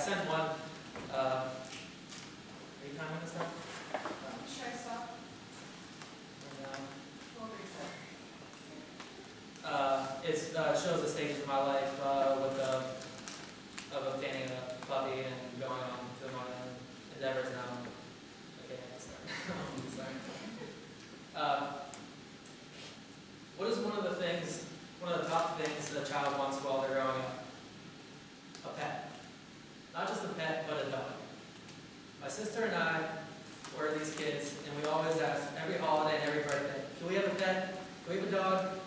sent one. Are you timing this up? Should I stop? What were you saying? It shows the stages of my life of obtaining a puppy and going on to my endeavors now. Okay, I'll start. Sorry. What is one of the top things that a child wants while they're growing up? A pet. Not just a pet, but a dog. My sister and I were these kids, and we always asked every holiday and every birthday, can we have a pet? Can we have a dog?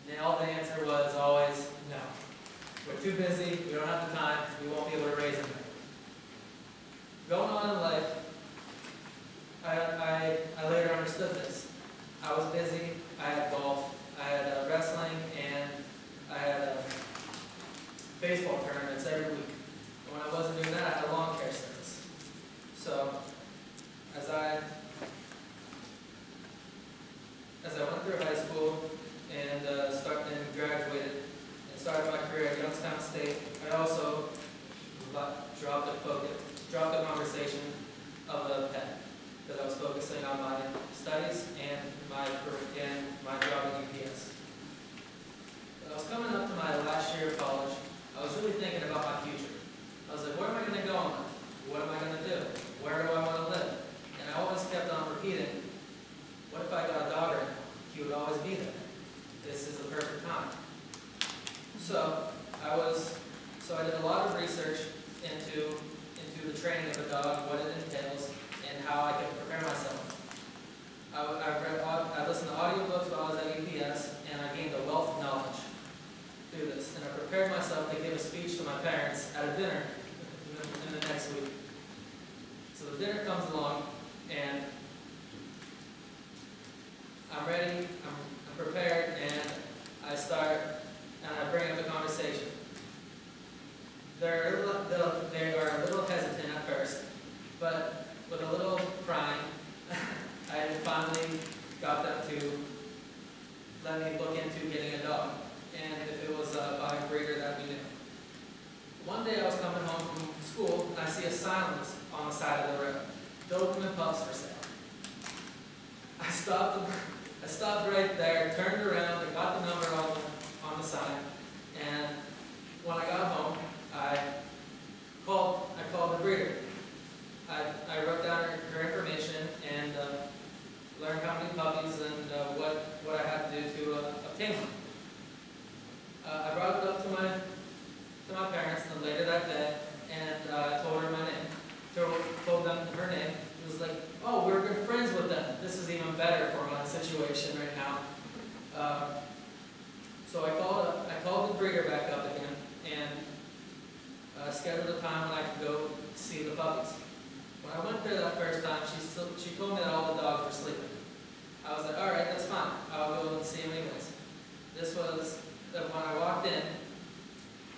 And all the answer was always no. We're too busy, we don't have the time, we won't be able to raise them. Going on in life, I later understood this. I was busy, I had golf, I had wrestling, and I had baseball tournaments every week. And when I wasn't doing that, I had a lawn care service. So, as I went through high school and graduated and started my career at Youngstown State, I also dropped the conversation of the pet, because I was focusing on my studies and my job at UPS. When I was coming up to my last year of college, I was really thinking about my future. I was like, where am I going to go in life? What am I going to do? Where do I want to live? And I always kept on repeating, what if I got a dog right now? He would always be there. This is the perfect time. So I did a lot of research into the training of a dog, what it entails, and how I can prepare myself. I listened to audiobooks while I was at UPS, and I gained a wealth of knowledge through this. And I prepared myself to give a speech to my parents at a dinner in the next week. So the dinner comes along, and I'm ready, I'm prepared, and I start, and I bring up the conversation. They are a little hesitant at first, but with a little crying, I finally got them to let me look into getting a dog, and if it was by a breeder that we knew. One day I was coming home from school, and I see a sign on the side of the road, Doberman and pups for sale. I stopped right there, turned around, and got the number on the sign, and when I got home, I called the breeder. I wrote down her information and learned how many puppies and what I had to do to obtain one. I brought it up to my parents later that day, and I told her my name. Told them her name. It was like, oh, we're good friends with them. This is even better for my situation right now. So I called the breeder back up again and scheduled a time when I could go see the puppies. When I went there that first time, she told me that all the dogs were sleeping. I was like, all right, that's fine. I'll go and see them anyways. This was that when I walked in,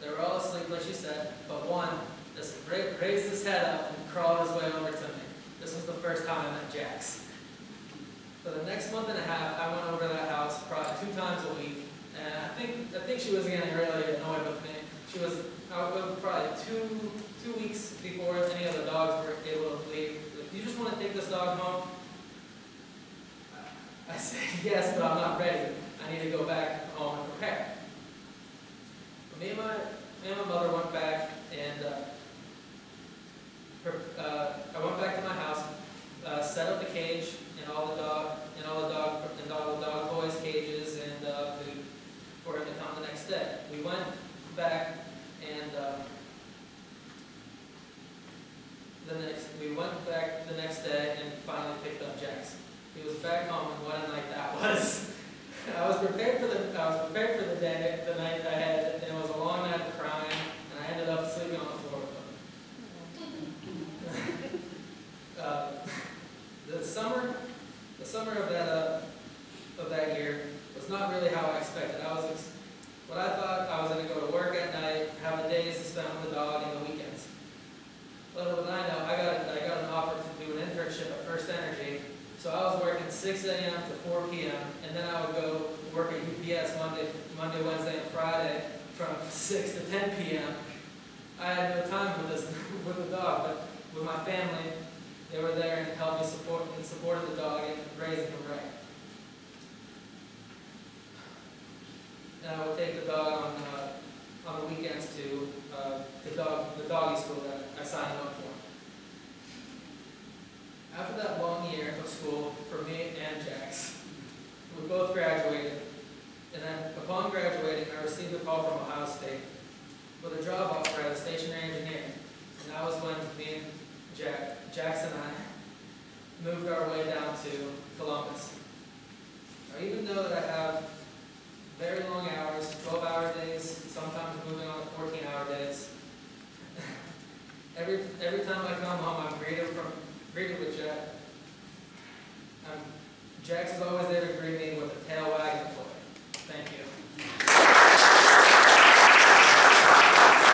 they were all asleep, like she said, but one just raised his head up and crawled his way over to me. This was the first time I met Jax. For the next month and a half, I went over to that house probably 2 times a week, and I think she was getting really annoyed with me. She was out probably two weeks before any of the dogs were able to leave. Like, do you just want to take this dog home? I said yes, but I'm not ready. I need to go back home and prepare. But me and my mother went back, and I went back to my house, set up the cage and all the dog toys, cages, and food for him to come the next day. We went back and the next day and finally picked up Jax. He was back home, and what a night that was! I was prepared for the day, the night ahead, and it was a long night of crying, and I ended up sleeping on the floor with him. The summer of that year was not really how I expected. What I thought I was going to go to work at night, have the days to spend with the dog, and the weekends. Little did I know, I got an offer to do an internship at First Energy. So I was working 6 a.m. to 4 p.m. and then I would go work at UPS Monday, Wednesday, and Friday from 6 to 10 p.m. I had no time with this with the dog, but with my family, they were there and helped me supported the dog and raising him right. And I would take the dog on the weekends to the doggy school that I signed him up for. After that long year of school for me and Jax, we both graduated, and then upon graduating, I received a call from Ohio State with a job offer as a stationary engineer, and that was when me and Jax and I moved our way down to Columbus. Now, even though that I have very long hours, 12-hour days, sometimes moving on to 14-hour days, every time I come home, I'm greeted with Jax. Jax is always there to greet me with a tail